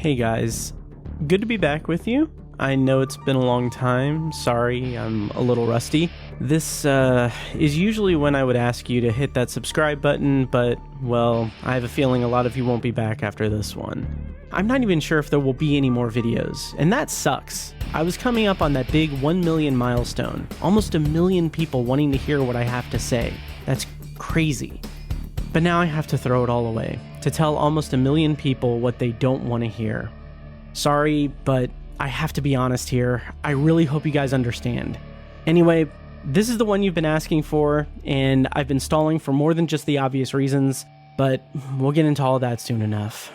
Hey guys, good to be back with you. I know it's been a long time, sorry I'm a little rusty. This is usually when I would ask you to hit that subscribe button, but, well, I have a feeling a lot of you won't be back after this one. I'm not even sure if there will be any more videos, and that sucks. I was coming up on that big 1 million milestone, almost 1 million people wanting to hear what I have to say. That's crazy. But now I have to throw it all away, to tell almost 1 million people what they don't want to hear. Sorry, but I have to be honest here. I really hope you guys understand. Anyway, this is the one you've been asking for, and I've been stalling for more than just the obvious reasons, but we'll get into all that soon enough.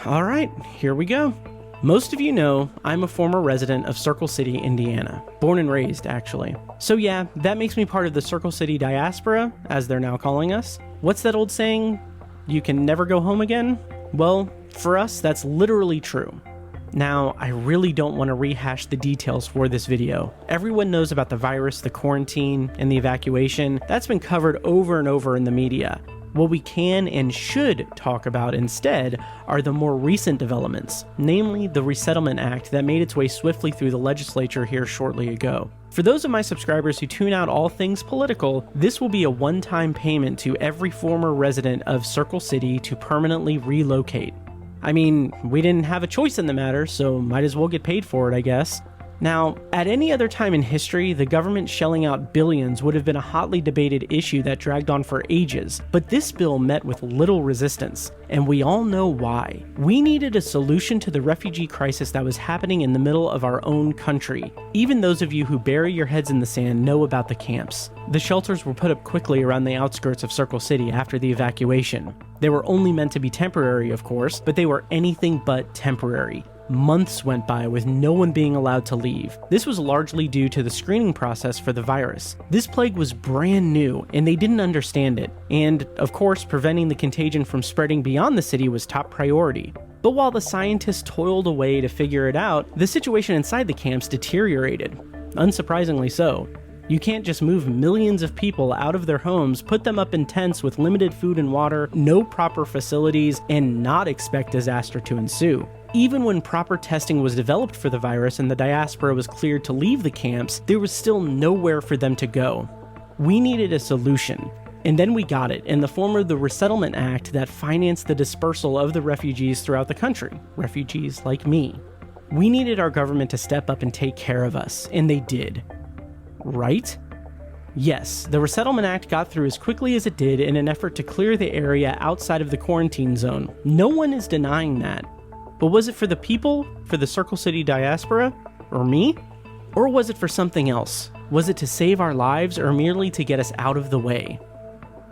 Alright, here we go. Most of you know I'm a former resident of Circle City, Indiana. Born and raised, actually. So yeah, that makes me part of the Circle City diaspora, as they're now calling us. What's that old saying? You can never go home again? Well, for us, that's literally true. Now, I really don't want to rehash the details for this video. Everyone knows about the virus, the quarantine, and the evacuation. That's been covered over and over in the media. What we can and should talk about instead are the more recent developments, namely the Resettlement Act that made its way swiftly through the legislature here shortly ago. For those of my subscribers who tune out all things political, this will be a one-time payment to every former resident of Circle City to permanently relocate. I mean, we didn't have a choice in the matter, so might as well get paid for it, I guess. Now, at any other time in history, the government shelling out billions would have been a hotly debated issue that dragged on for ages, but this bill met with little resistance, and we all know why. We needed a solution to the refugee crisis that was happening in the middle of our own country. Even those of you who bury your heads in the sand know about the camps. The shelters were put up quickly around the outskirts of Circle City after the evacuation. They were only meant to be temporary, of course, but they were anything but temporary. Months went by with no one being allowed to leave. This was largely due to the screening process for the virus. This plague was brand new, and they didn't understand it. And, of course, preventing the contagion from spreading beyond the city was top priority. But while the scientists toiled away to figure it out, the situation inside the camps deteriorated. Unsurprisingly so. You can't just move millions of people out of their homes, put them up in tents with limited food and water, no proper facilities, and not expect disaster to ensue. Even when proper testing was developed for the virus and the diaspora was cleared to leave the camps, there was still nowhere for them to go. We needed a solution. And then we got it in the form of the Resettlement Act that financed the dispersal of the refugees throughout the country. Refugees like me. We needed our government to step up and take care of us, and they did. Right? Yes, the Resettlement Act got through as quickly as it did in an effort to clear the area outside of the quarantine zone. No one is denying that. But was it for the people, for the Circle City diaspora, or me? Or was it for something else? Was it to save our lives or merely to get us out of the way?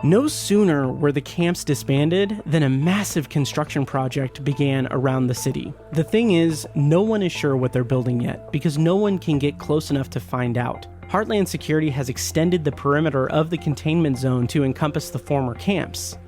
No sooner were the camps disbanded than a massive construction project began around the city. The thing is, no one is sure what they're building yet, because no one can get close enough to find out. Heartland Security has extended the perimeter of the containment zone to encompass the former camps.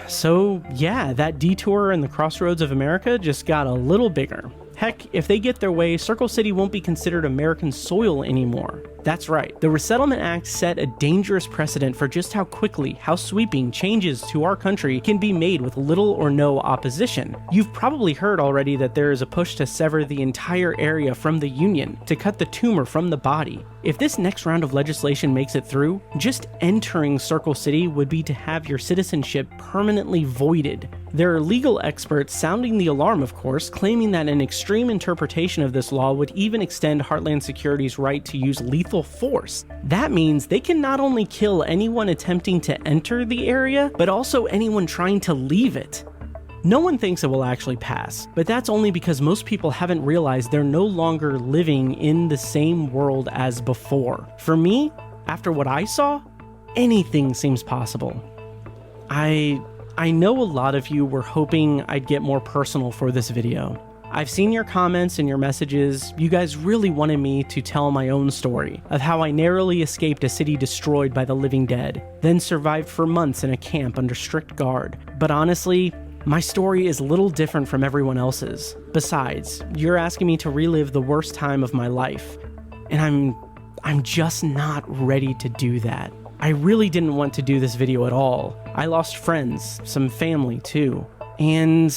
So yeah, that detour in the crossroads of America just got a little bigger. Heck, if they get their way, Circle City won't be considered American soil anymore. That's right, the Resettlement Act set a dangerous precedent for just how quickly, how sweeping changes to our country can be made with little or no opposition. You've probably heard already that there is a push to sever the entire area from the Union, to cut the tumor from the body. If this next round of legislation makes it through, just entering Circle City would be to have your citizenship permanently voided. There are legal experts sounding the alarm, of course, claiming that an extreme interpretation of this law would even extend Heartland Security's right to use lethal force. That means they can not only kill anyone attempting to enter the area, but also anyone trying to leave it. No one thinks it will actually pass, but that's only because most people haven't realized they're no longer living in the same world as before. For me, after what I saw, anything seems possible. I know a lot of you were hoping I'd get more personal for this video. I've seen your comments and your messages. You guys really wanted me to tell my own story of how I narrowly escaped a city destroyed by the living dead, then survived for months in a camp under strict guard. But honestly, my story is a little different from everyone else's. Besides, you're asking me to relive the worst time of my life, and I'm just not ready to do that. I really didn't want to do this video at all. I lost friends, some family too. And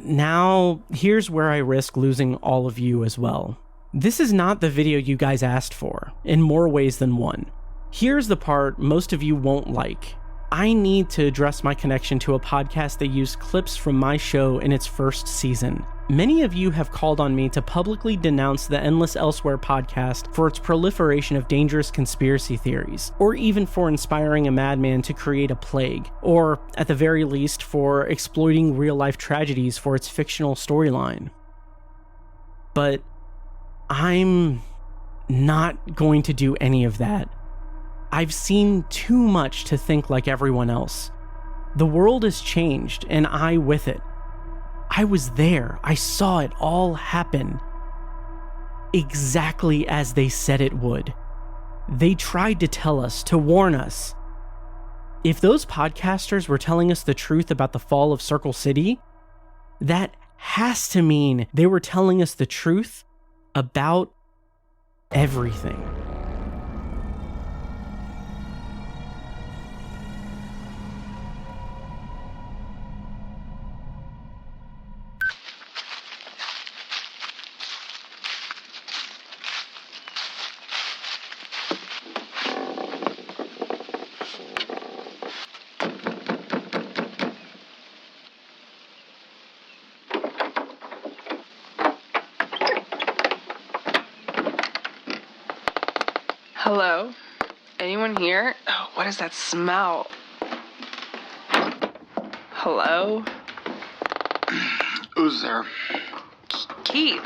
now, here's where I risk losing all of you as well. This is not the video you guys asked for, in more ways than one. Here's the part most of you won't like. I need to address my connection to a podcast that used clips from my show in its first season. Many of you have called on me to publicly denounce the Endless Elsewhere podcast for its proliferation of dangerous conspiracy theories, or even for inspiring a madman to create a plague, or, at the very least, for exploiting real-life tragedies for its fictional storyline. But I'm not going to do any of that. I've seen too much to think like everyone else. The world has changed, and I with it. I was there. I saw it all happen. Exactly as they said it would. They tried to tell us, to warn us. If those podcasters were telling us the truth about the fall of Circle City, that has to mean they were telling us the truth about everything. Hello? Anyone here? Oh, what is that smell? Hello? Who's there? Keith?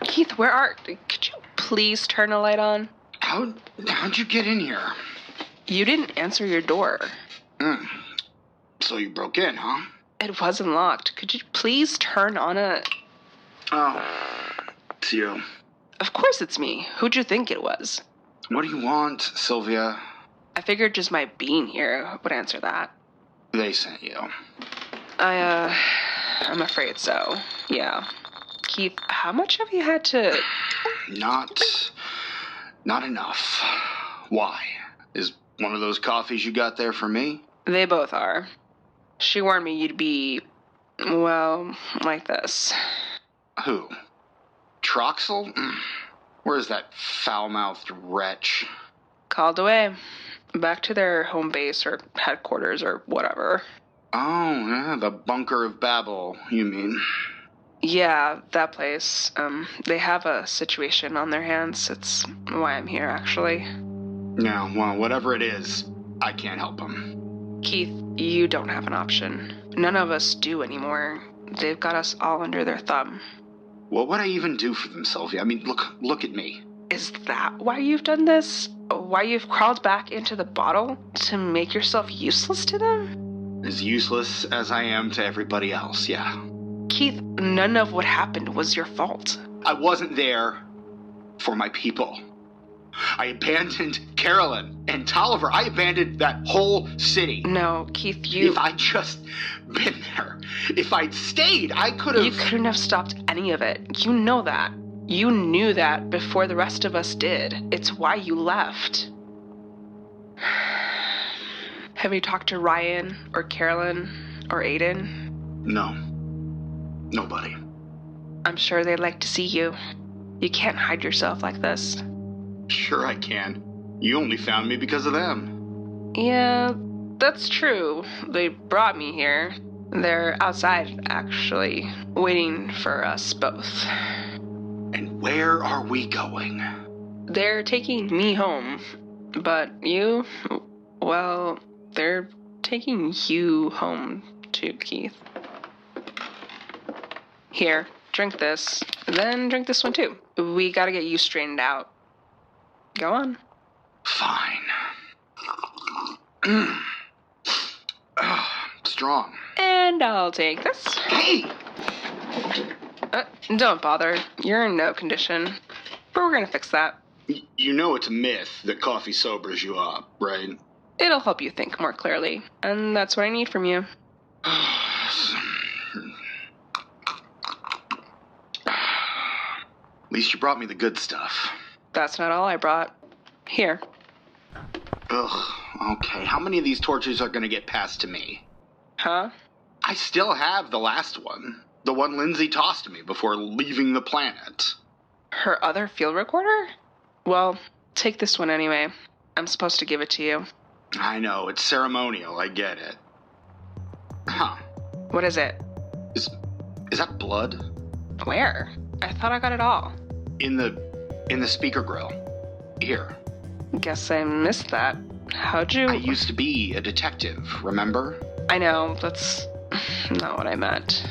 Keith, where are... Could you please turn a light on? How'd you get in here? You didn't answer your door. So you broke in, huh? It wasn't locked. Could you please turn on a... Oh, it's you. Of course it's me. Who'd you think it was? What do you want, Sylvia? I figured just my being here would answer that. They sent you. I'm afraid so. Yeah. Keith, how much have you had to... Not enough. Why? Is one of those coffees you got there for me? They both are. She warned me you'd be, well, like this. Who? Troxel? Where's that foul-mouthed wretch? Called away. Back to their home base or headquarters or whatever. Oh, yeah, the Bunker of Babel, you mean? Yeah, that place. They have a situation on their hands. It's why I'm here, actually. Yeah, well, whatever it is, I can't help them. Keith, you don't have an option. None of us do anymore. They've got us all under their thumb. What would I even do for them, Sylvia? I mean, look at me. Is that why you've done this? Why you've crawled back into the bottle? To make yourself useless to them? As useless as I am to everybody else, yeah. Keith, none of what happened was your fault. I wasn't there for my people. I abandoned Carolyn and Tolliver. I abandoned that whole city. No, Keith, you... If I'd just been there, if I'd stayed, I could have... You couldn't have stopped any of it. You know that. You knew that before the rest of us did. It's why you left. Have you talked to Ryan or Carolyn or Aiden? No. Nobody. I'm sure they'd like to see you. You can't hide yourself like this. Sure I can. You only found me because of them. Yeah, that's true. They brought me here. They're outside, actually, waiting for us both. And where are we going? They're taking me home. But you, well, they're taking you home too, Keith. Here, drink this. Then drink this one too. We gotta get you straightened out. Go on. Fine. Strong. And I'll take this. Hey! Don't bother. You're in no condition. But we're gonna fix that. You know it's a myth that coffee sobers you up, right? It'll help you think more clearly. And that's what I need from you. At least you brought me the good stuff. That's not all I brought. Here. Ugh, okay. How many of these torches are gonna get passed to me? Huh? I still have the last one. The one Lindsay tossed me before leaving the planet. Her other field recorder? Well, take this one anyway. I'm supposed to give it to you. I know, it's ceremonial, I get it. Huh. What is it? Is that blood? Where? I thought I got it all. In the speaker grill. Here. Guess I missed that. How'd you... I used to be a detective, remember? I know, that's not what I meant.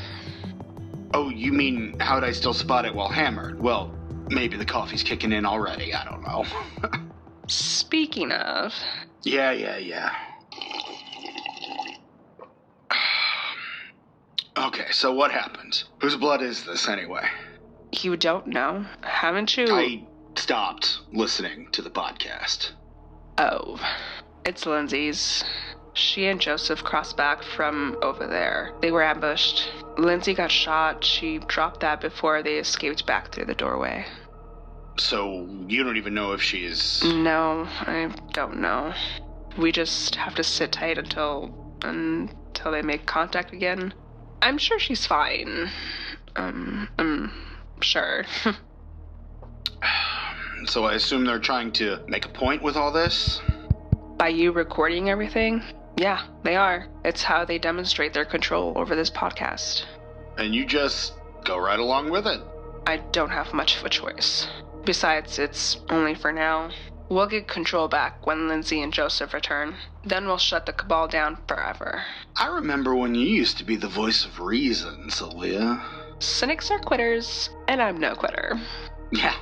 Oh, you mean, how'd I still spot it while hammered? Well, maybe the coffee's kicking in already, I don't know. Speaking of... Yeah. Okay, so what happened? Whose blood is this, anyway? You don't know? Haven't you? I stopped listening to the podcast. Oh. It's Lindsay's. She and Joseph crossed back from over there. They were ambushed. Lindsay got shot. She dropped that before they escaped back through the doorway. So, you don't even know if she's... No, I don't know. We just have to sit tight until they make contact again. I'm sure she's fine. Sure. So I assume they're trying to make a point with all this? By you recording everything? Yeah, they are. It's how they demonstrate their control over this podcast. And you just go right along with it? I don't have much of a choice. Besides, it's only for now. We'll get control back when Lindsay and Joseph return. Then we'll shut the Cabal down forever. I remember when you used to be the voice of reason, Sylvia. Cynics are quitters, and I'm no quitter. Yeah,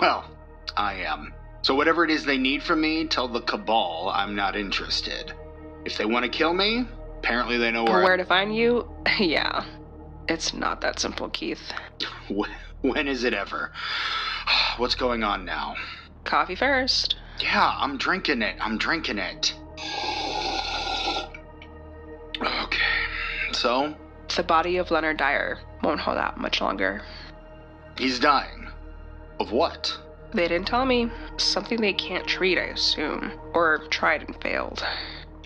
well, I am. So whatever it is they need from me, tell the Cabal I'm not interested. If they want to kill me, apparently they know where to find you? Yeah. It's not that simple, Keith. When is it ever? What's going on now? Coffee first. Yeah, I'm drinking it. Okay, so? The body of Leonard Dyer won't hold out much longer. He's dying. Of what? They didn't tell me. Something they can't treat, I assume. Or tried and failed.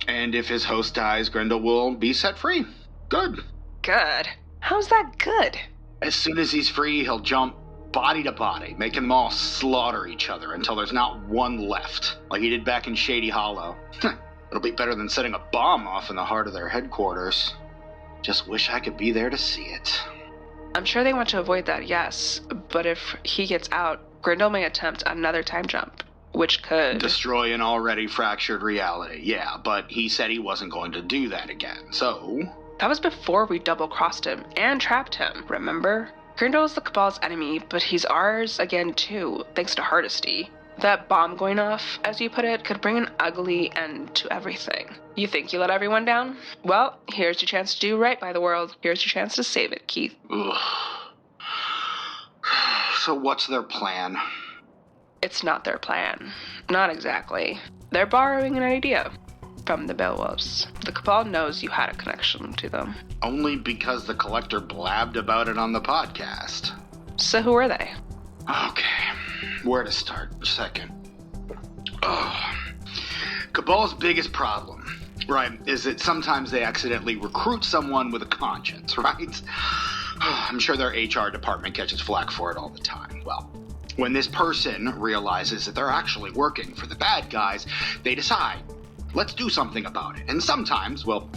And if his host dies, Grendel will be set free. Good. Good? How's that good? As soon as he's free, he'll jump body to body, making them all slaughter each other until there's not one left, like he did back in Shady Hollow. It'll be better than setting a bomb off in the heart of their headquarters. Just wish I could be there to see it. I'm sure they want to avoid that, yes. But if he gets out, Grendel may attempt another time jump, which could... destroy an already fractured reality, yeah, but he said he wasn't going to do that again, so... That was before we double-crossed him and trapped him, remember? Grendel is the Cabal's enemy, but he's ours again too, thanks to Hardesty. That bomb going off, as you put it, could bring an ugly end to everything. You think you let everyone down? Well, here's your chance to do right by the world. Here's your chance to save it, Keith. Ugh. So what's their plan? It's not their plan. Not exactly. They're borrowing an idea from the Beowulfs. The Cabal knows you had a connection to them. Only because the Collector blabbed about it on the podcast. So who are they? Okay, where to start? Second. Cabal's biggest problem, right, is that sometimes they accidentally recruit someone with a conscience, right? I'm sure their HR department catches flack for it all the time. Well, when this person realizes that they're actually working for the bad guys, they decide, let's do something about it. And sometimes, well,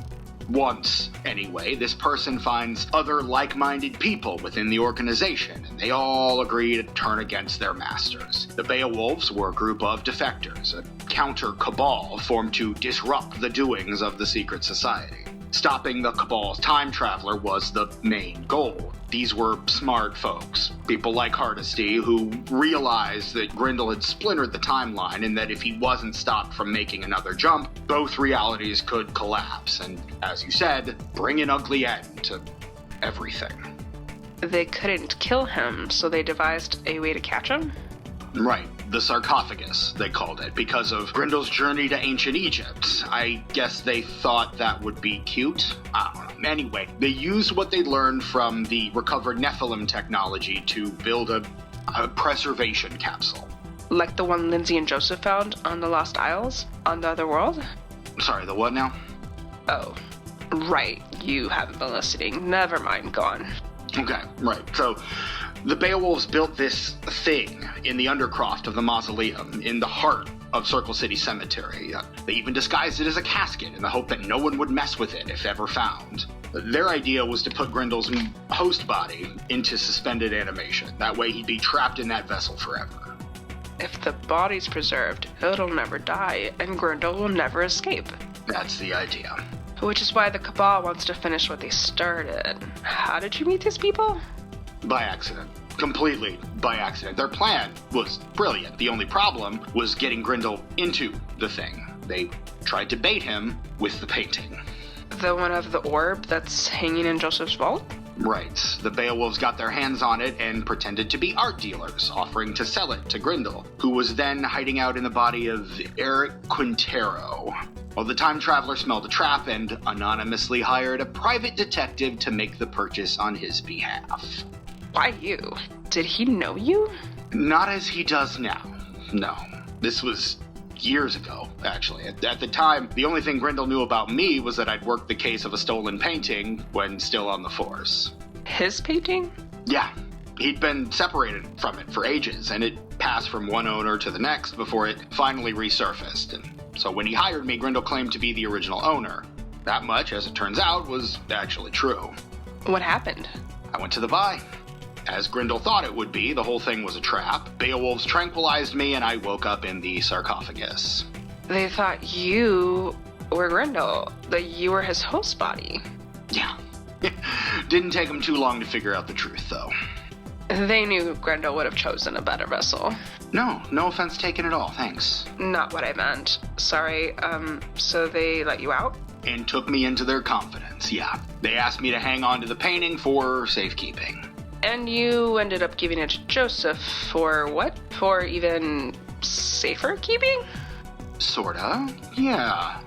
once anyway, this person finds other like-minded people within the organization, and they all agree to turn against their masters. The Beowulfs were a group of defectors, a counter-cabal formed to disrupt the doings of the secret society. Stopping the Cabal's time traveler was the main goal. These were smart folks, people like Hardesty, who realized that Grendel had splintered the timeline and that if he wasn't stopped from making another jump, both realities could collapse and, as you said, bring an ugly end to everything. They couldn't kill him, so they devised a way to catch him? Right, the sarcophagus, they called it, because of Grendel's journey to ancient Egypt. I guess they thought that would be cute? I don't know. Anyway, they used what they learned from the recovered Nephilim technology to build a preservation capsule. Like the one Lindsay and Joseph found on the Lost Isles? On the other world? Sorry, the what now? Oh, right. You haven't been listening. Never mind, go on. Okay, right. So, the Beowulfs built this thing in the undercroft of the mausoleum, in the heart of Circle City Cemetery. They even disguised it as a casket in the hope that no one would mess with it if ever found. Their idea was to put Grindel's host body into suspended animation. That way he'd be trapped in that vessel forever. If the body's preserved, it'll never die, and Grindel will never escape. That's the idea. Which is why the Cabal wants to finish what they started. How did you meet these people? By accident. Completely by accident. Their plan was brilliant. The only problem was getting Grindel into the thing. They tried to bait him with the painting. The one of the orb that's hanging in Joseph's vault? Right. The Beowulfs got their hands on it and pretended to be art dealers, offering to sell it to Grindel, who was then hiding out in the body of Eric Quintero. Well, the time traveler smelled a trap and anonymously hired a private detective to make the purchase on his behalf. Why you? Did he know you? Not as he does now. No. This was years ago, actually. At the time, the only thing Grindel knew about me was that I'd worked the case of a stolen painting when still on the force. His painting? Yeah. He'd been separated from it for ages, and it passed from one owner to the next before it finally resurfaced. And so when he hired me, Grindel claimed to be the original owner. That much, as it turns out, was actually true. What happened? I went to the buy. As Grindel thought it would be, the whole thing was a trap. Beowulfs tranquilized me, and I woke up in the sarcophagus. They thought you were Grindel, that you were his host body. Yeah. Didn't take them too long to figure out the truth, though. They knew Grindel would have chosen a better vessel. No offense taken at all, thanks. Not what I meant. Sorry, so they let you out? And took me into their confidence, yeah. They asked me to hang on to the painting for safekeeping. And you ended up giving it to Joseph for what? For even safer keeping? Sorta, yeah.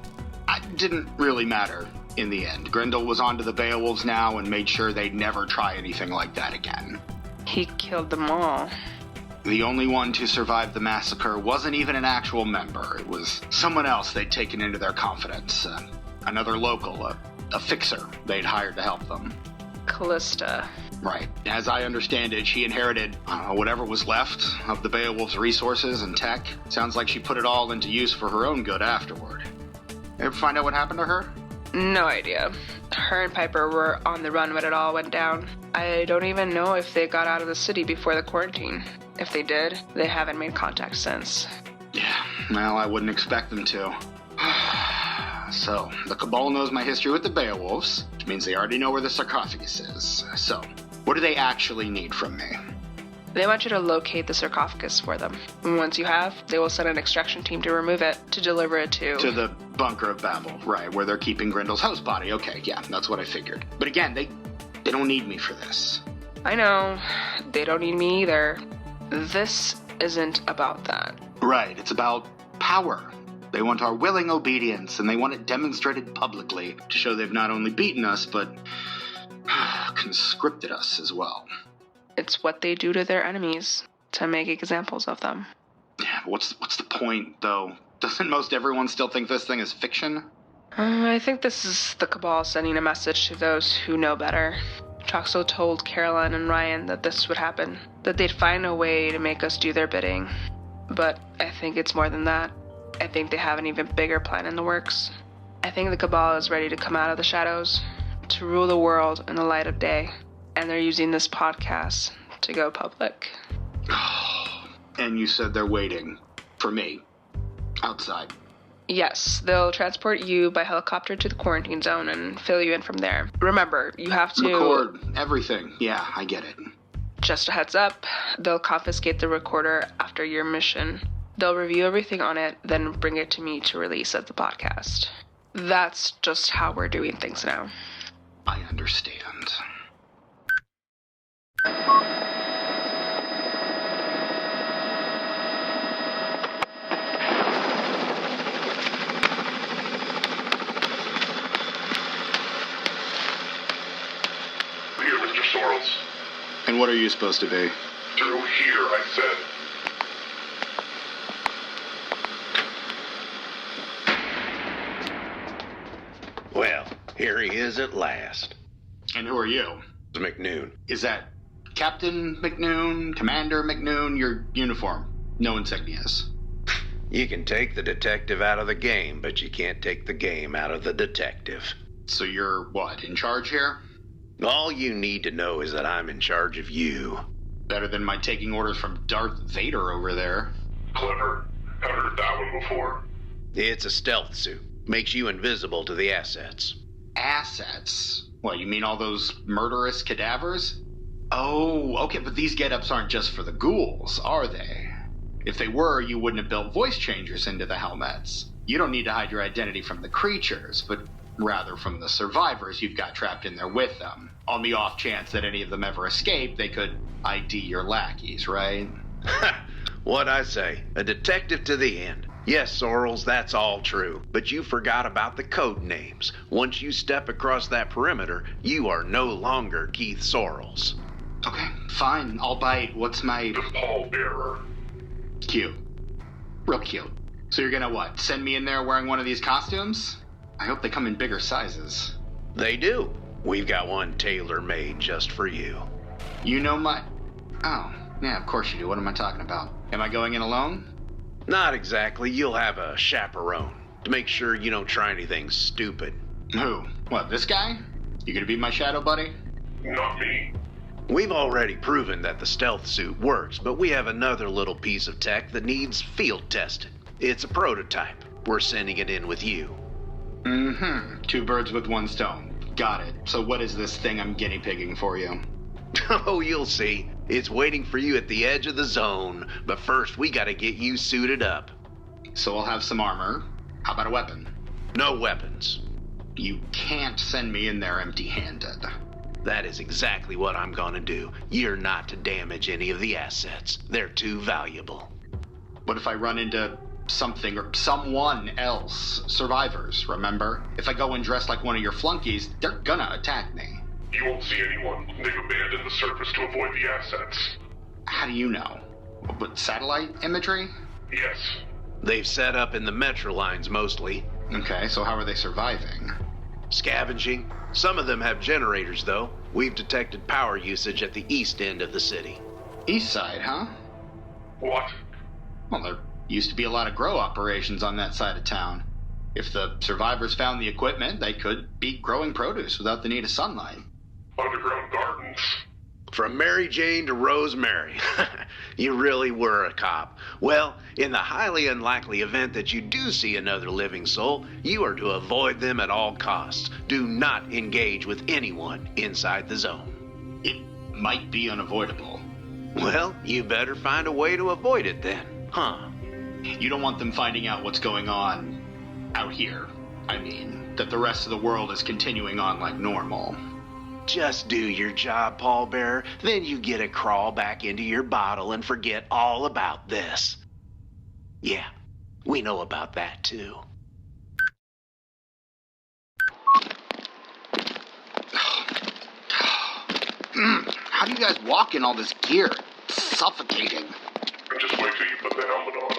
It didn't really matter in the end. Grindel was onto the Beowulfs now and made sure they'd never try anything like that again. He killed them all. The only one to survive the massacre wasn't even an actual member. It was someone else they'd taken into their confidence. Another local, a fixer they'd hired to help them. Callista. Right. As I understand it, she inherited, whatever was left of the Beowulf's resources and tech. Sounds like she put it all into use for her own good afterward. Ever find out what happened to her? No idea. Her and Piper were on the run when it all went down. I don't even know if they got out of the city before the quarantine. If they did, they haven't made contact since. Yeah, well, I wouldn't expect them to. So, the Cabal knows my history with the Beowulfs, which means they already know where the sarcophagus is. So, what do they actually need from me? They want you to locate the sarcophagus for them. Once you have, they will send an extraction team to remove it, to deliver it to the bunker of Babel, right, where they're keeping Grindel's host body. Okay, yeah, that's what I figured. But again, they don't need me for this. I know. They don't need me either. This isn't about that. Right, it's about power. They want our willing obedience, and they want it demonstrated publicly to show they've not only beaten us, but conscripted us as well. It's what they do to their enemies, to make examples of them. Yeah, what's the point, though? Doesn't most everyone still think this thing is fiction? I think this is the Cabal sending a message to those who know better. Troxel told Caroline and Ryan that this would happen, that they'd find a way to make us do their bidding. But I think it's more than that. I think they have an even bigger plan in the works. I think the Cabal is ready to come out of the shadows, to rule the world in the light of day. And they're using this podcast to go public. And you said they're waiting for me outside. Yes, they'll transport you by helicopter to the quarantine zone and fill you in from there. Remember, you have to record everything. Yeah, I get it. Just a heads up, they'll confiscate the recorder after your mission. They'll review everything on it, then bring it to me to release as the podcast. That's just how we're doing things now. I understand. Here, Mr. Sorrels. And what are you supposed to be? Through here, I said. Well, Here he is at last. And who are you? It's McNoon. Is that Captain McNoon, Commander McNoon, your uniform? No insignias. You can take the detective out of the game, but you can't take the game out of the detective. So you're, what, in charge here? All you need to know is that I'm in charge of you. Better than my taking orders from Darth Vader over there. Clever. Haven't heard that one before. It's a stealth suit. Makes you invisible to the assets. Assets? What, you mean all those murderous cadavers? Oh, okay, but these get-ups aren't just for the ghouls, are they? If they were, you wouldn't have built voice changers into the helmets. You don't need to hide your identity from the creatures, but rather from the survivors you've got trapped in there with them. On the off chance that any of them ever escape, they could ID your lackeys, right? What'd I say? A detective to the end. Yes, Sorrels, that's all true. But you forgot about the code names. Once you step across that perimeter, you are no longer Keith Sorrels. Okay, fine, I'll bite. What's my... The Pallbearer. Cute. Real cute. So you're gonna what, send me in there wearing one of these costumes? I hope they come in bigger sizes. They do. We've got one tailor-made just for you. You know my... Oh, yeah, of course you do. What am I talking about? Am I going in alone? Not exactly. You'll have a chaperone to make sure you don't try anything stupid. Who? What, this guy? You gonna be my shadow buddy? Not me. We've already proven that the stealth suit works, but we have another little piece of tech that needs field tested. It's a prototype. We're sending it in with you. Mm-hmm. Two birds with one stone. Got it. So what is this thing I'm guinea pigging for you? Oh, you'll see. It's waiting for you at the edge of the zone, but first we gotta get you suited up. So I'll have some armor. How about a weapon? No weapons. You can't send me in there empty-handed. That is exactly what I'm gonna do. You're not to damage any of the assets. They're too valuable. What if I run into something or someone else? Survivors, remember? If I go and dress like one of your flunkies, they're gonna attack me. You won't see anyone. They've abandoned the surface to avoid the assets. How do you know? With satellite imagery? Yes. They've set up in the metro lines mostly. Okay, so how are they surviving? Scavenging. Some of them have generators, though. We've detected power usage at the east end of the city. East side, huh? What? Well, there used to be a lot of grow operations on that side of town. If the survivors found the equipment, they could be growing produce without the need of sunlight. Underground gardens. From Mary Jane to Rosemary. You really were a cop. Well, in the highly unlikely event that you do see another living soul, you are to avoid them at all costs. Do not engage with anyone inside the zone. It might be unavoidable. Well, you better find a way to avoid it then, huh? You don't want them finding out what's going on out here. I mean, that the rest of the world is continuing on like normal. Just do your job, Pallbearer. Then you get to crawl back into your bottle and forget all about this. Yeah, we know about that too. How do you guys walk in all this gear? It's suffocating. Just wait till you put the helmet on.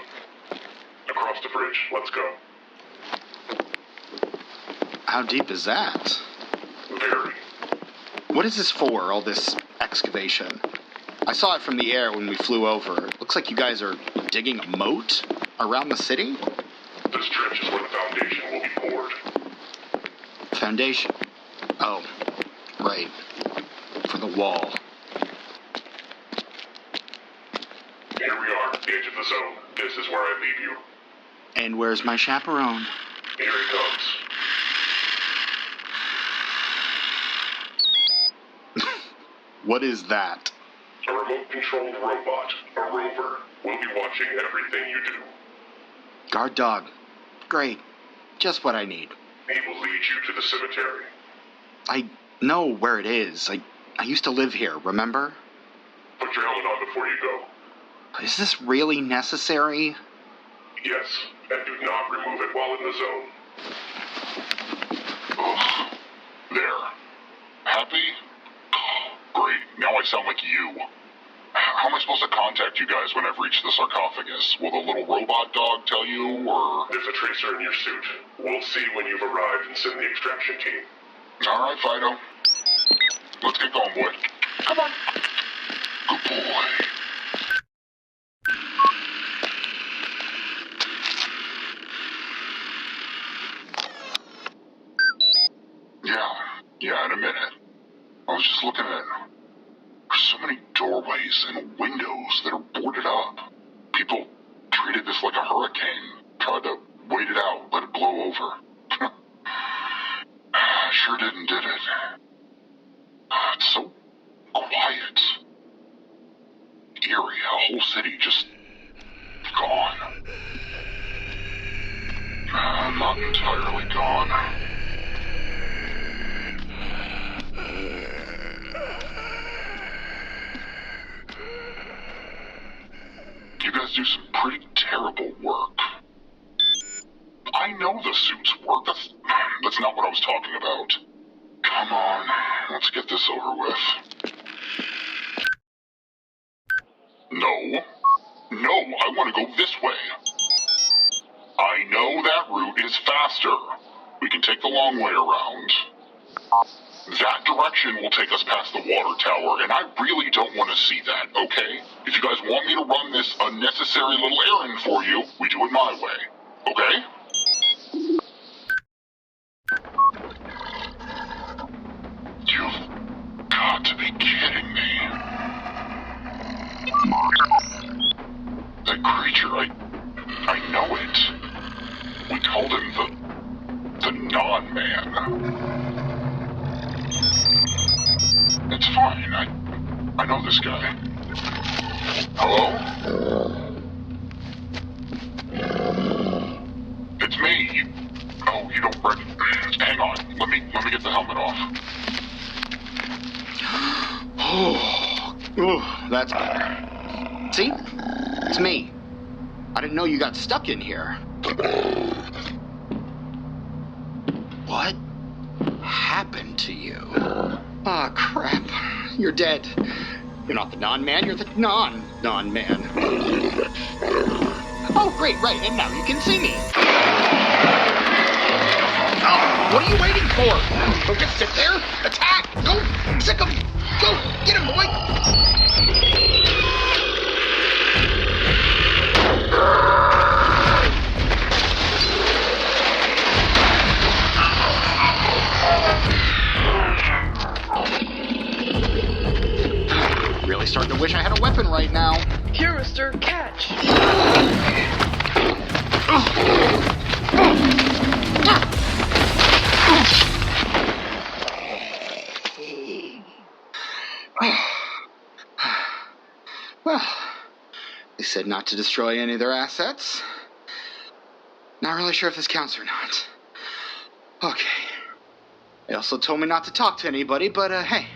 Across the bridge. Let's go. How deep is that? Very. What is this for, all this excavation? I saw it from the air when we flew over. It looks like you guys are digging a moat around the city? This trench is where the foundation will be poured. Foundation? Oh, right. For the wall. Here we are, the edge of the zone. This is where I leave you. And where's my chaperone? Here he comes. What is that? A remote-controlled robot, a rover. We'll be watching everything you do. Guard dog. Great. Just what I need. He will lead you to the cemetery. I know where it is. I used to live here, remember? Put your helmet on before you go. Is this really necessary? Yes, and do not remove it while in the zone. Ugh. There. Happy? Great, now I sound like you. How am I supposed to contact you guys when I've reached the sarcophagus? Will the little robot dog tell you, or...? There's a tracer in your suit. We'll see when you've arrived and send the extraction team. All right, Fido. Let's get going, boy. Come on. Good boy. Yeah, in a minute. I was just looking at... There's so many doorways and windows that are boarded up. People treated this like a hurricane. Tried to wait it out, let it blow over. Sure did it. It's so quiet. Eerie, a whole city just gone. Not entirely gone. You guys do some pretty terrible work. I know the suits work. That's not what I was talking about. Come on, let's get this over with. No, I want to go this way. I know that route is faster. We can take the long way around. That direction will take us past the water tower, and I really don't want to see that, okay? If you guys want me to run this unnecessary little errand for you, we do it my way, okay? You've got to be kidding me. That creature, I know it. We called him the non-man. It's fine. I know this guy. Hello? It's me. You don't recognize. Hang on. Let me get the helmet off. Ooh, that's better. See? It's me. I didn't know you got stuck in here. What happened to you? Aw, crap. You're dead. You're not the non-man, you're the non-man. Oh, great, right, and now you can see me. Oh, what are you waiting for? Don't just sit there. Attack! Go! Sick him! Go! Get him, boy! Really starting to wish I had a weapon right now. Here, mister, catch. Well, they said not to destroy any of their assets. Not really sure if this counts or not. Okay. They also told me not to talk to anybody, but, hey.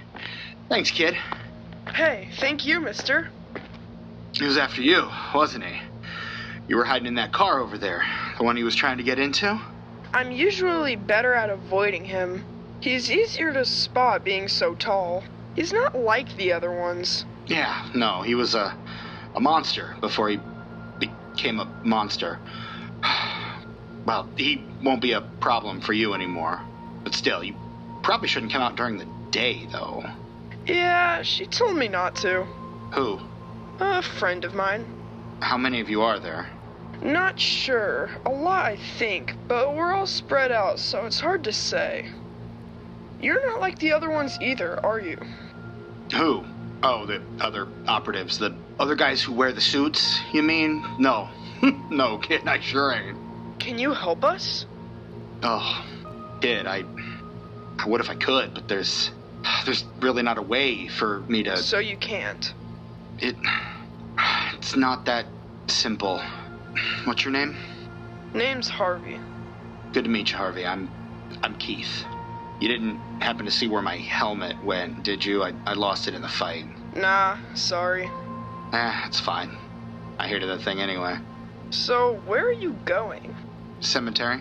Thanks, kid. Hey, thank you, mister. He was after you, wasn't he? You were hiding in that car over there, the one he was trying to get into? I'm usually better at avoiding him. He's easier to spot being so tall. He's not like the other ones. Yeah, no, he was a monster before he became a monster. Well, he won't be a problem for you anymore. But still, you probably shouldn't come out during the day, though. Yeah, she told me not to. Who? A friend of mine. How many of you are there? Not sure. A lot, I think, but we're all spread out, so it's hard to say. You're not like the other ones either, are you? Who? Oh, the other operatives. The other guys who wear the suits, you mean? No. No, kid, I sure ain't. Can you help us? Oh, kid, I would if I could, but there's really not a way for me to... So you can't? It's not that simple. What's your name? Name's Harvey. Good to meet you, Harvey. I'm Keith. You didn't happen to see where my helmet went, did you? I lost it in the fight. Nah, sorry. It's fine. I hated that thing anyway. So, where are you going? Cemetery?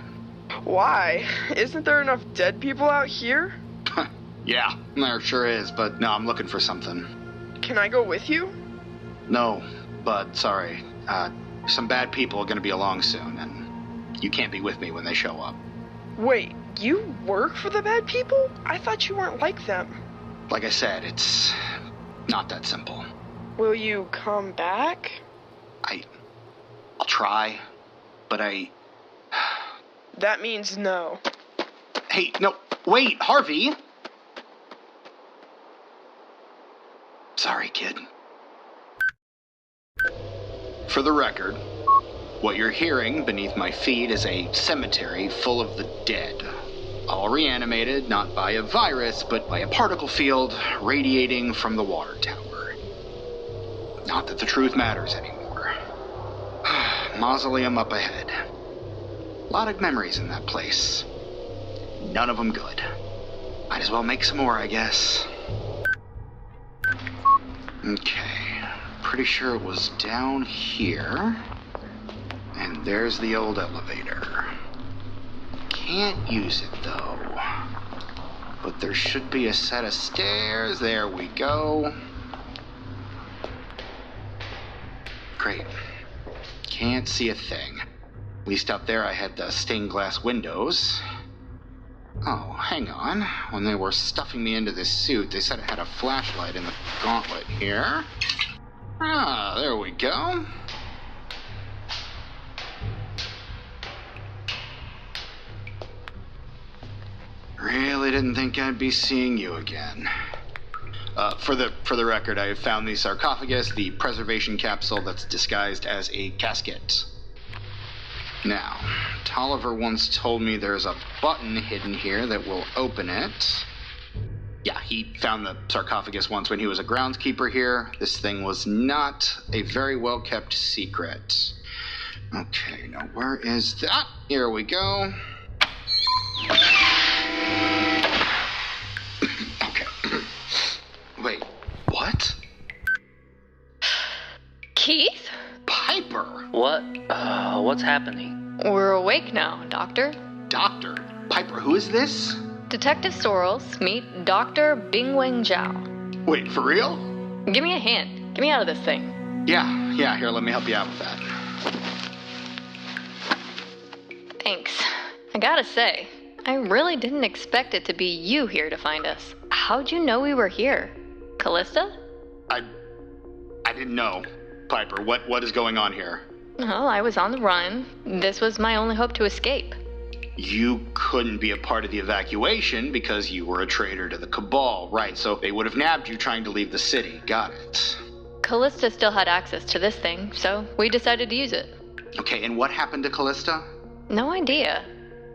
Why? Isn't there enough dead people out here? Yeah, there sure is, but no, I'm looking for something. Can I go with you? No, but sorry. Some bad people are gonna be along soon, and you can't be with me when they show up. Wait, You work for the bad people? I thought you weren't like them. Like I said, it's not that simple. Will you come back? I'll try, but That means no. Hey, no, wait, Harvey! Sorry, kid. For the record, what you're hearing beneath my feet is a cemetery full of the dead. All reanimated, not by a virus, but by a particle field radiating from the water tower. Not that the truth matters anymore. Mausoleum up ahead. A lot of memories in that place. None of them good. Might as well make some more, I guess. Okay, pretty sure it was down here. And there's the old elevator. Can't use it, though. But there should be a set of stairs. There we go. Great. Can't see a thing. At least up there I had the stained glass windows. Oh, hang on. When they were stuffing me into this suit, they said it had a flashlight in the gauntlet here. Ah, there we go. Really didn't think I'd be seeing you again. For the record, I have found the sarcophagus, the preservation capsule that's disguised as a casket. Now, Tolliver once told me there's a button hidden here that will open it. Yeah, he found the sarcophagus once when he was a groundskeeper here. This thing was not a very well-kept secret. Okay, now where is that? Here we go. Okay. Wait, what? Keith? Piper! What's happening? We're awake now, Doctor. Doctor? Piper, who is this? Detective Sorrels, meet Dr. Bingweng Xiao. Wait, for real? Give me a hand. Get me out of this thing. Yeah, here, let me help you out with that. Thanks. I gotta say, I really didn't expect it to be you here to find us. How'd you know we were here? Callista? I didn't know. Piper, what is going on here? Well, I was on the run. This was my only hope to escape. You couldn't be a part of the evacuation because you were a traitor to the Cabal, right? So they would have nabbed you trying to leave the city. Got it. Callista still had access to this thing, so we decided to use it. Okay, and what happened to Callista? No idea.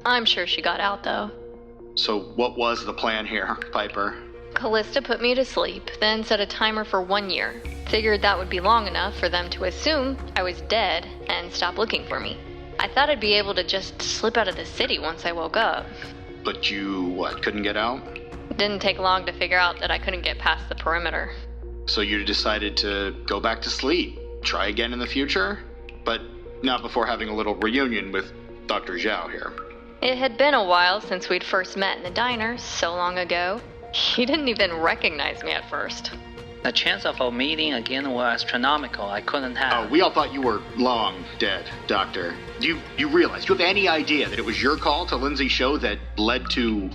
I'm sure she got out, though. So what was the plan here, Piper? Callista put me to sleep, then set a timer for 1 year. Figured that would be long enough for them to assume I was dead and stop looking for me. I thought I'd be able to just slip out of the city once I woke up. But you, couldn't get out? Didn't take long to figure out that I couldn't get past the perimeter. So you decided to go back to sleep, try again in the future? But not before having a little reunion with Dr. Xiao here. It had been a while since we'd first met in the diner, so long ago. He didn't even recognize me at first. The chance of our meeting again were astronomical. I couldn't have. Oh, we all thought you were long dead, Doctor. Do you realize, do you have any idea that it was your call to Lindsay's show that led to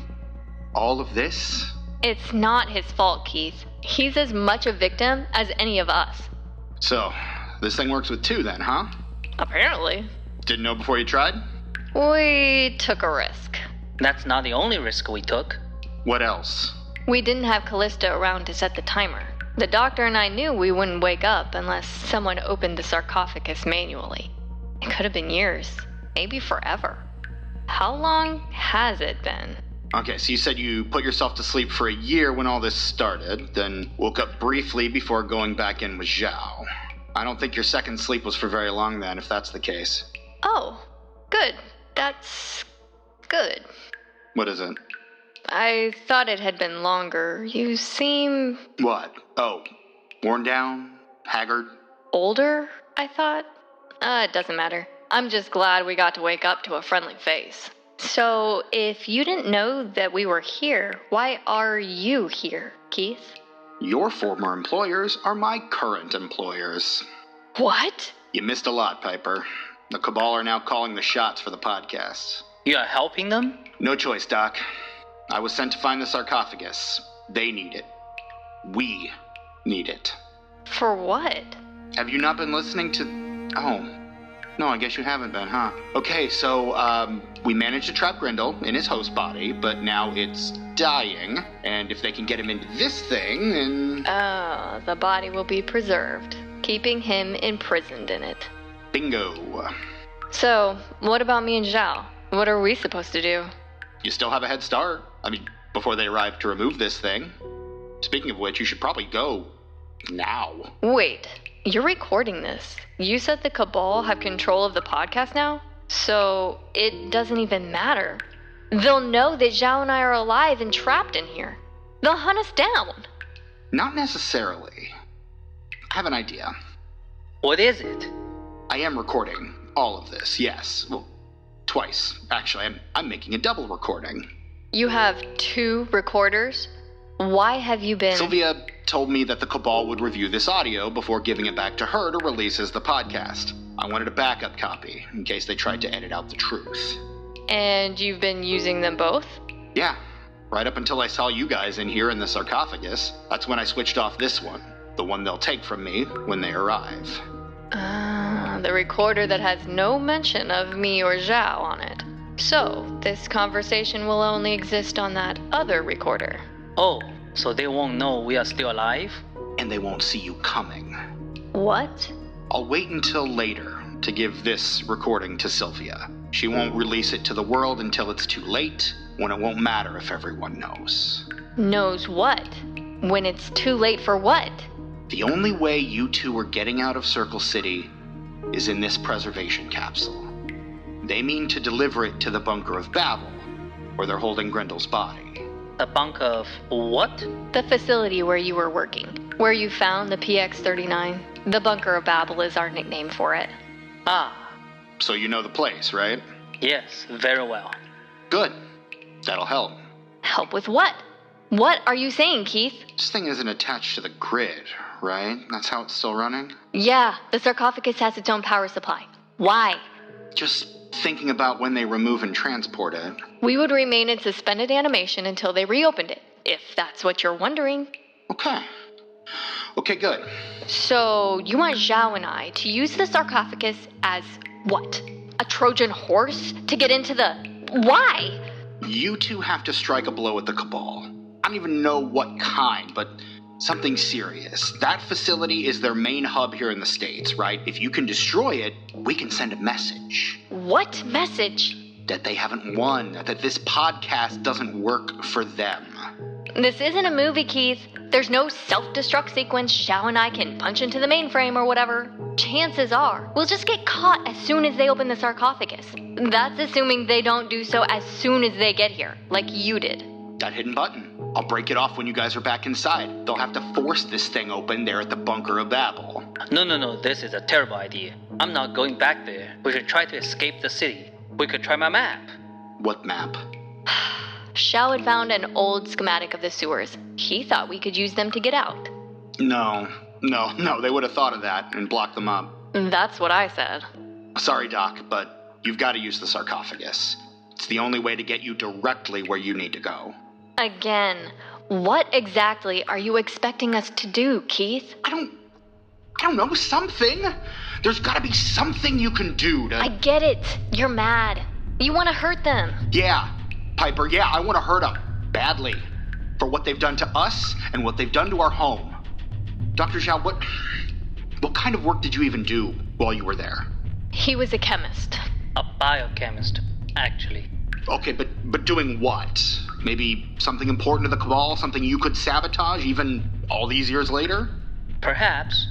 all of this? It's not his fault, Keith. He's as much a victim as any of us. So, this thing works with two then, huh? Apparently. Didn't know before you tried? We took a risk. That's not the only risk we took. What else? We didn't have Callista around to set the timer. The doctor and I knew we wouldn't wake up unless someone opened the sarcophagus manually. It could have been years, maybe forever. How long has it been? Okay, so you said you put yourself to sleep for a year when all this started, then woke up briefly before going back in with Xiao. I don't think your second sleep was for very long then, if that's the case. Oh, good. That's good. What is it? I thought it had been longer. You seem... What? Oh, worn down? Haggard? older, I thought. It doesn't matter. I'm just glad we got to wake up to a friendly face. So, if you didn't know that we were here, why are you here, Keith? Your former employers are my current employers. What? You missed a lot, Piper. The Cabal are now calling the shots for the podcast. You are helping them? No choice, Doc. I was sent to find the sarcophagus. They need it. We need it. For what? Have you not been listening to... Oh. No, I guess you haven't been, huh? Okay, so, we managed to trap Grindel in his host body, but now it's dying, and if they can get him into this thing, then... Oh, the body will be preserved, keeping him imprisoned in it. Bingo. So, what about me and Xiao? What are we supposed to do? You still have a head start. I mean, before they arrive to remove this thing. Speaking of which, you should probably go now. Wait, you're recording this. You said the Cabal have control of the podcast now? So, it doesn't even matter. They'll know that Xiao and I are alive and trapped in here. They'll hunt us down. Not necessarily. I have an idea. What is it? I am recording all of this, yes. Well, twice. Actually, I'm making a double recording. You have 2 recorders? Why have you been... Sylvia told me that the Cabal would review this audio before giving it back to her to release as the podcast. I wanted a backup copy, in case they tried to edit out the truth. And you've been using them both? Yeah, right up until I saw you guys in here in the sarcophagus. That's when I switched off this one, the one they'll take from me when they arrive. The recorder that has no mention of me or Xiao on it. So, this conversation will only exist on that other recorder. Oh, so they won't know we are still alive? And they won't see you coming. What? I'll wait until later to give this recording to Sylvia. She won't release it to the world until it's too late, when it won't matter if everyone knows. Knows what? When it's too late for what? The only way you two are getting out of Circle City is in this preservation capsule. They mean to deliver it to the Bunker of Babel, where they're holding Grendel's body. The bunker of what? The facility where you were working, where you found the PX-39. The Bunker of Babel is our nickname for it. Ah, So you know the place, right? yes, very well. Good. That'll help. Help with what? What are you saying, Keith? This thing isn't attached to the grid, right? That's how it's still running? Yeah, the sarcophagus has its own power supply. Why? Just thinking about when they remove and transport it. We would remain in suspended animation until they reopened it, if that's what you're wondering. Okay, good. So, you want Xiao and I to use the sarcophagus as what? A Trojan horse to get into the... Why? You two have to strike a blow at the Cabal. I don't even know what kind, but something serious. That facility is their main hub here in the States, right? If you can destroy it, we can send a message. What message? That they haven't won, that this podcast doesn't work for them. This isn't a movie, Keith. There's no self-destruct sequence Xiao and I can punch into the mainframe or whatever. Chances are, we'll just get caught as soon as they open the sarcophagus. That's assuming they don't do so as soon as they get here, like you did. That hidden button. I'll break it off when you guys are back inside. They'll have to force this thing open there at the Bunker of Babel. No, this is a terrible idea. I'm not going back there. We should try to escape the city. We could try my map. What map? Xiao had found an old schematic of the sewers. He thought we could use them to get out. No, they would have thought of that and blocked them up. That's what I said. Sorry, Doc, but you've got to use the sarcophagus. It's the only way to get you directly where you need to go. Again, what exactly are you expecting us to do, Keith? I don't know, something. There's got to be something you can do to... I get it. You're mad. You want to hurt them. Yeah, Piper, yeah, I want to hurt them. Badly. For what they've done to us and what they've done to our home. Dr. Xiao, what kind of work did you even do while you were there? He was a chemist. A biochemist, actually. Okay, but doing what? Maybe something important to the Cabal? Something you could sabotage even all these years later? Perhaps.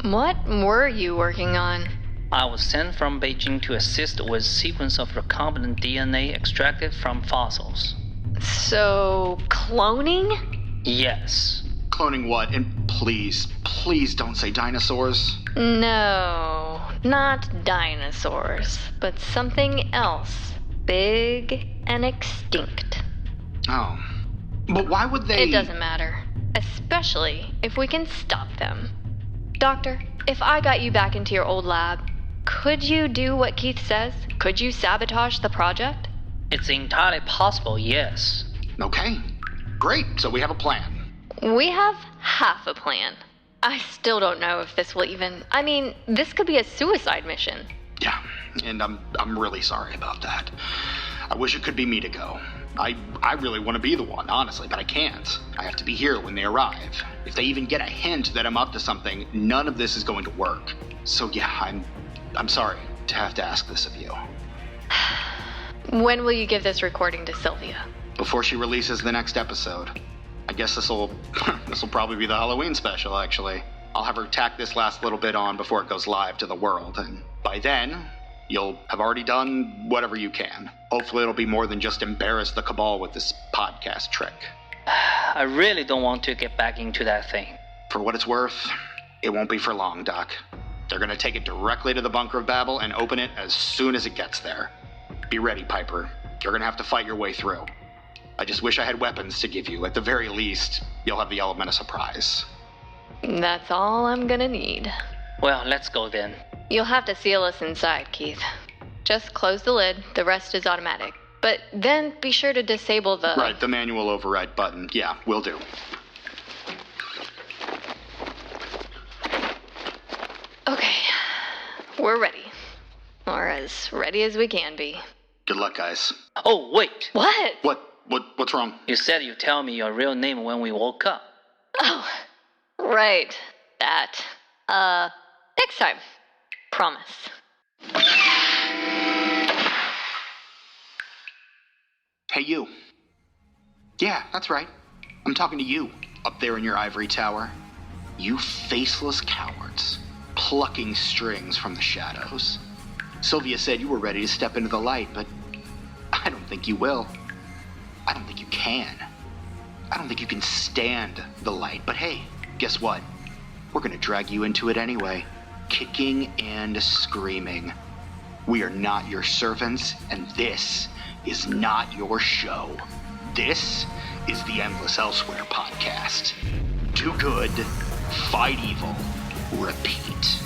What were you working on? I was sent from Beijing to assist with sequence of recombinant DNA extracted from fossils. So, cloning? Yes. Cloning what? And please don't say dinosaurs. No, not dinosaurs, but something else. Big and extinct. Oh. But why would they... It doesn't matter. Especially if we can stop them. Doctor, if I got you back into your old lab, could you do what Keith says? Could you sabotage the project? It's entirely possible, yes. Okay, great. So we have a plan. We have half a plan. I still don't know if this will even... I mean, this could be a suicide mission. Yeah, and I'm really sorry about that. I wish it could be me to go. I really want to be the one, honestly, but I can't. I have to be here when they arrive. If they even get a hint that I'm up to something, none of this is going to work. So yeah, I'm sorry to have to ask this of you. When will you give this recording to Sylvia? Before she releases the next episode. I guess this'll probably be the Halloween special, actually. I'll have her tack this last little bit on before it goes live to the world, and by then, you'll have already done whatever you can. Hopefully it'll be more than just embarrass the Cabal with this podcast trick. I really don't want to get back into that thing. For what it's worth, it won't be for long, Doc. They're gonna take it directly to the Bunker of Babel and open it as soon as it gets there. Be ready, Piper. You're gonna have to fight your way through. I just wish I had weapons to give you. At the very least, you'll have the element of surprise. That's all I'm gonna need. Well, let's go then. You'll have to seal us inside, Keith. Just close the lid, the rest is automatic. But then be sure to disable the... Right, the manual override button. Yeah, will do. Okay, we're ready. Or as ready as we can be. Good luck, guys. Oh, wait. What? What's wrong? You said you'd tell me your real name when we woke up. Oh, right. That. Next time. Promise. Hey, you. Yeah, that's right. I'm talking to you, up there in your ivory tower. You faceless cowards, plucking strings from the shadows. Sylvia said you were ready to step into the light, but I don't think you will. I don't think you can. I don't think you can stand the light, but hey, guess what? We're gonna drag you into it anyway, kicking and screaming. We are not your servants, and this is not your show. This is the Endless Elsewhere podcast. Do good, fight evil, repeat.